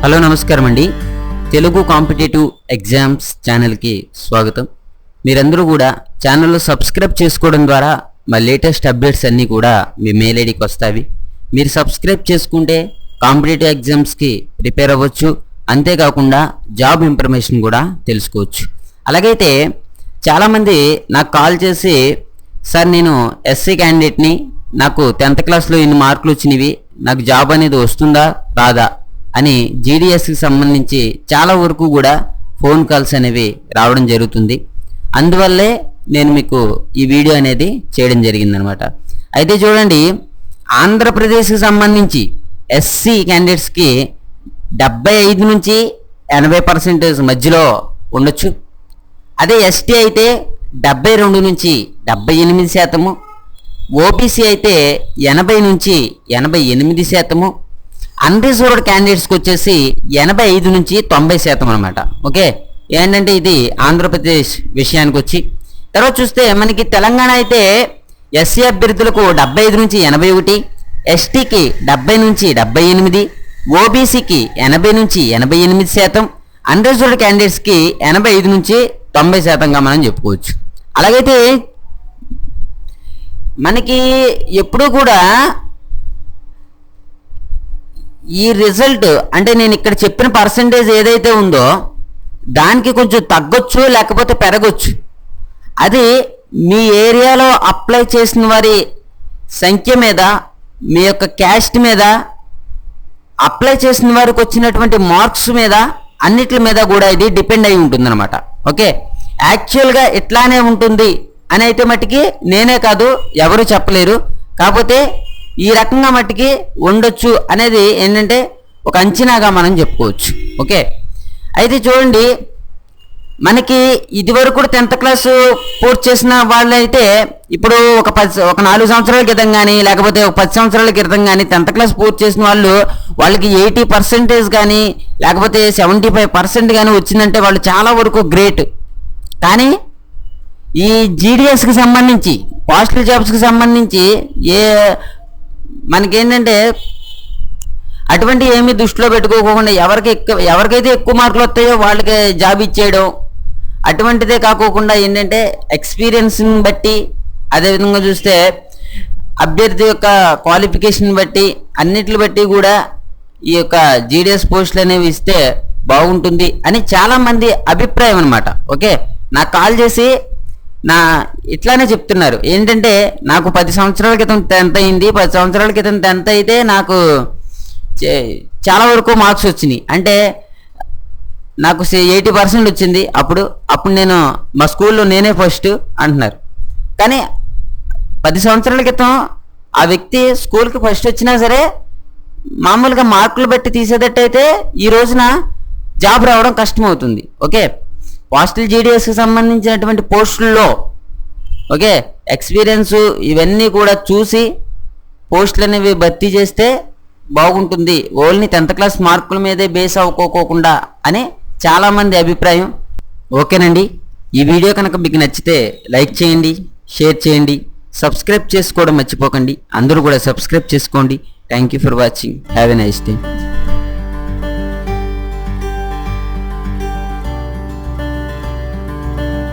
Hello నమస్కారం అండి. Telugu competitive exams ఛానల్కి స్వాగతం. మీరందరూ కూడా ఛానల్లో సబ్స్క్రైబ్ చేసుకోవడం ద్వారా మా లేటెస్ట్ అప్డేట్స్ అన్నీ కూడా మీ మెయిల్ ఐడికి వస్తాయి. మీరు సబ్స్క్రైబ్ చేసుకుంటే కాంపిటేటివ్ ఎగ్జామ్స్కి ప్రిపేర్ అవ్వచ్చు, అంతేకాకుండా జాబ్ ఇన్ఫర్మేషన్ కూడా తెలుసుకోవచ్చు. అలాగైతే చాలామంది నాకు కాల్ చేసి, సార్ నేను ఎస్సీ క్యాండిడేట్ని, నాకు 10th క్లాస్లో ఇన్ని మార్కులు వచ్చినవి, నాకు జాబ్ అనేది వస్తుందా రాదా అని జీడిఎస్కి సంబంధించి చాలా వరకు కూడా ఫోన్ కాల్స్ అనేవి రావడం జరుగుతుంది. అందువల్లే నేను మీకు ఈ వీడియో అనేది చేయడం జరిగిందనమాట. అయితే చూడండి, ఆంధ్రప్రదేశ్కి సంబంధించి ఎస్సీ క్యాండిడేట్స్కి 75 నుంచి 80% మధ్యలో ఉండొచ్చు. అదే ఎస్టీ అయితే 72 నుంచి 78%, ఓబీసీ అయితే 80 నుంచి 88%, అన్రిజర్వ్డ్ క్యాండిడేట్స్కి వచ్చేసి 85 నుంచి 90% అనమాట. ఓకే, ఏంటంటే ఇది ఆంధ్రప్రదేశ్ విషయానికి వచ్చి. తర్వాత చూస్తే మనకి తెలంగాణ అయితే ఎస్సీ అభ్యర్థులకు 75 నుంచి 81, ఎస్టీకి 70 నుంచి 78, ఓబీసీకి 80 నుంచి 88%, అన్రిజర్వ్డ్ క్యాండిడేట్స్కి 85 నుంచి 90%గా మనం చెప్పుకోవచ్చు. అలాగైతే మనకి ఎప్పుడూ కూడా ఈ రిజల్ట్ అంటే నేను ఇక్కడ చెప్పిన పర్సంటేజ్ ఏదైతే ఉందో దానికి కొంచెం తగ్గొచ్చు, లేకపోతే పెరగొచ్చు. అది మీ ఏరియాలో అప్లై చేసిన వారి సంఖ్య మీద, మీ యొక్క క్యాస్ట్ మీద, అప్లై చేసిన వారికి వచ్చినటువంటి మార్క్స్ మీద, అన్నిటి మీద కూడా ఇది డిపెండ్ అయి ఉంటుందన్నమాట. ఓకే, యాక్చువల్గా ఇట్లానే ఉంటుంది అని అయితే మట్టికి నేనే కాదు ఎవరు చెప్పలేరు. కాకపోతే ఈ రకంగా మట్టికి ఉండొచ్చు అనేది ఏంటంటే ఒక అంచనాగా మనం చెప్పుకోవచ్చు. ఓకే, అయితే చూడండి, మనకి ఇదివరకు 10th క్లాసు పూర్తి చేసిన వాళ్ళైతే ఇప్పుడు ఒక 4 సంవత్సరాల క్రితం కానీ, లేకపోతే ఒక 10 సంవత్సరాల క్రితం కానీ 10th క్లాస్ పూర్తి చేసిన వాళ్ళకి 80% కానీ, లేకపోతే 75% కానీ వచ్చిందంటే వాళ్ళు చాలా వరకు గ్రేట్. కానీ ఈ జీడిఎస్కి సంబంధించి, పోస్టల్ జాబ్స్కి సంబంధించి మనకేంటంటే అటువంటి ఏమీ దృష్టిలో పెట్టుకోకుండా ఎవరికైతే ఎక్కువ మార్కులు వస్తాయో వాళ్ళకి జాబ్ ఇచ్చేయడం, అటువంటిదే కాకోకుండా ఏంటంటే ఎక్స్పీరియన్స్ని బట్టి, అదేవిధంగా చూస్తే అభ్యర్థి యొక్క క్వాలిఫికేషన్ బట్టి, అన్నిటిని బట్టి కూడా ఈ యొక్క జీడిఎస్ పోస్టులు అనేవి ఇస్తే బాగుంటుంది అని చాలామంది అభిప్రాయం అనమాట. ఓకే, నాకు కాల్ చేసి ఇట్లానే చెప్తున్నారు. ఏంటంటే నాకు 10 సంవత్సరాల క్రితం 10th అయింది, 10 సంవత్సరాల క్రితం 10th అయితే నాకు చాలా వరకు మార్క్స్ వచ్చినాయి, అంటే నాకు 80% వచ్చింది. అప్పుడు నేను మా స్కూల్లో నేనే ఫస్ట్ అంటున్నారు. కానీ 10 సంవత్సరాల క్రితం ఆ వ్యక్తి స్కూల్కి ఫస్ట్ వచ్చినా సరే మామూలుగా మార్కులు బట్టి తీసేటట్టయితే ఈ రోజున జాబ్ రావడం కష్టమవుతుంది. ఓకే, పోస్టల్ జీడిఎస్కి సంబంధించినటువంటి పోస్టుల్లో ఓకే ఎక్స్పీరియన్స్ ఇవన్నీ కూడా చూసి పోస్టులు అనేవి భర్తీ చేస్తే బాగుంటుంది, ఓన్లీ 10th క్లాస్ మార్కుల మీదే బేస్ అవ్వకోకుండా అని చాలామంది అభిప్రాయం. ఓకేనండి, ఈ వీడియో కనుక మీకు నచ్చితే లైక్ చేయండి, షేర్ చేయండి, సబ్స్క్రైబ్ చేసుకోవడం మర్చిపోకండి. అందరూ కూడా సబ్స్క్రైబ్ చేసుకోండి. Thank you for watching. Have a nice day.